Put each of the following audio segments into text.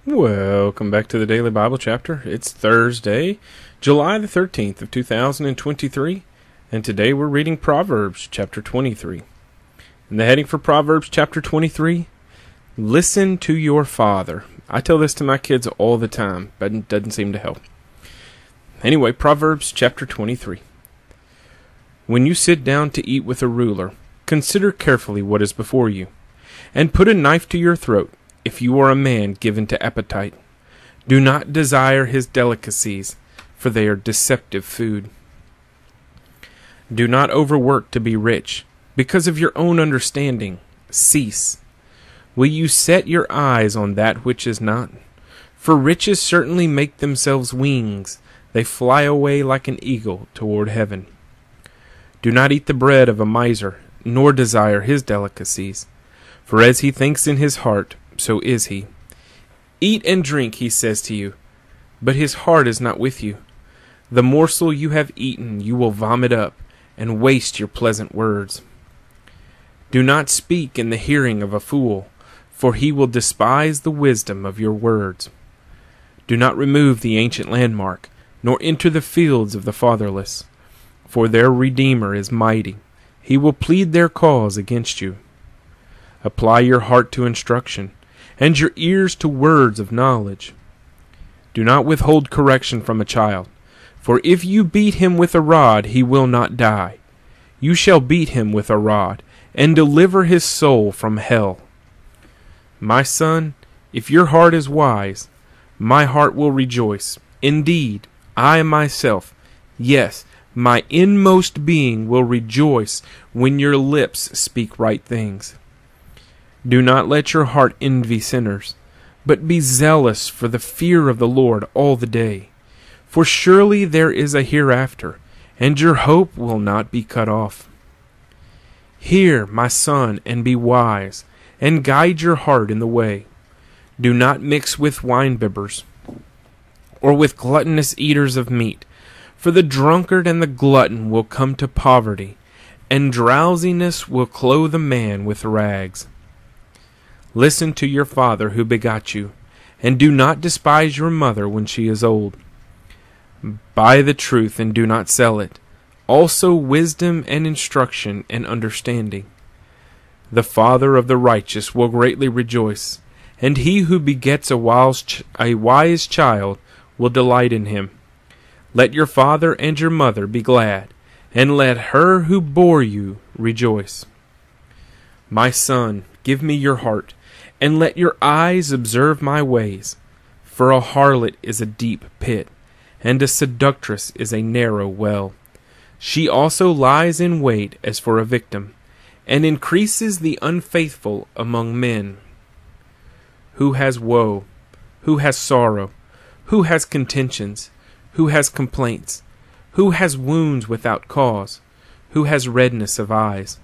Welcome back to the Daily Bible Chapter. It's Thursday, July the 13th of 2023, and today we're reading Proverbs chapter 23. And the heading for Proverbs chapter 23, Listen to your father. I tell this to my kids all the time, but it doesn't seem to help. Anyway, Proverbs chapter 23. When you sit down to eat with a ruler, consider carefully what is before you, and put a knife to your throat, if you are a man given to appetite. Do not desire his delicacies, for they are deceptive food. Do not overwork to be rich, because of your own understanding. Cease. Will you set your eyes on that which is not? For riches certainly make themselves wings. They fly away like an eagle toward heaven. Do not eat the bread of a miser, nor desire his delicacies. For as he thinks in his heart, so is he. Eat and drink, he says to you, but his heart is not with you. The morsel you have eaten you will vomit up, and waste your pleasant words. Do not speak in the hearing of a fool, for he will despise the wisdom of your words. Do not remove the ancient landmark, nor enter the fields of the fatherless, for their Redeemer is mighty. He will plead their cause against you. Apply your heart to instruction, and your ears to words of knowledge. Do not withhold correction from a child, for if you beat him with a rod, he will not die. You shall beat him with a rod, and deliver his soul from hell. My son, if your heart is wise, my heart will rejoice. Indeed, I myself, yes, my inmost being will rejoice when your lips speak right things. Do not let your heart envy sinners, but be zealous for the fear of the Lord all the day. For surely there is a hereafter, and your hope will not be cut off. Hear, my son, and be wise, and guide your heart in the way. Do not mix with winebibbers, or with gluttonous eaters of meat, for the drunkard and the glutton will come to poverty, and drowsiness will clothe a man with rags. Listen to your father who begot you, and do not despise your mother when she is old. Buy the truth and do not sell it, also wisdom and instruction and understanding. The father of the righteous will greatly rejoice, and he who begets a wise child will delight in him. Let your father and your mother be glad, and let her who bore you rejoice. My son, give me your heart, and let your eyes observe my ways. For a harlot is a deep pit, and a seductress is a narrow well. She also lies in wait as for a victim, and increases the unfaithful among men. Who has woe? Who has sorrow? Who has contentions? Who has complaints? Who has wounds without cause? Who has redness of eyes?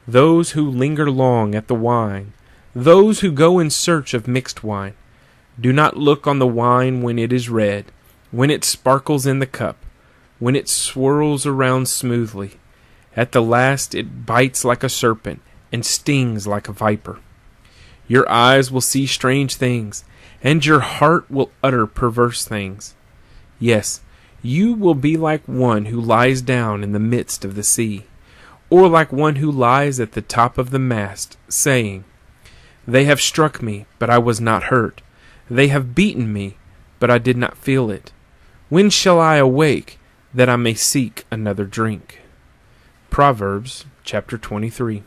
Those who linger long at the wine, those who go in search of mixed wine. Do not look on the wine when it is red, when it sparkles in the cup, when it swirls around smoothly. At the last it bites like a serpent and stings like a viper. Your eyes will see strange things, and your heart will utter perverse things. Yes, you will be like one who lies down in the midst of the sea, or like one who lies at the top of the mast, saying, They have struck me, but I was not hurt. They have beaten me, but I did not feel it. When shall I awake, that I may seek another drink? Proverbs chapter 23.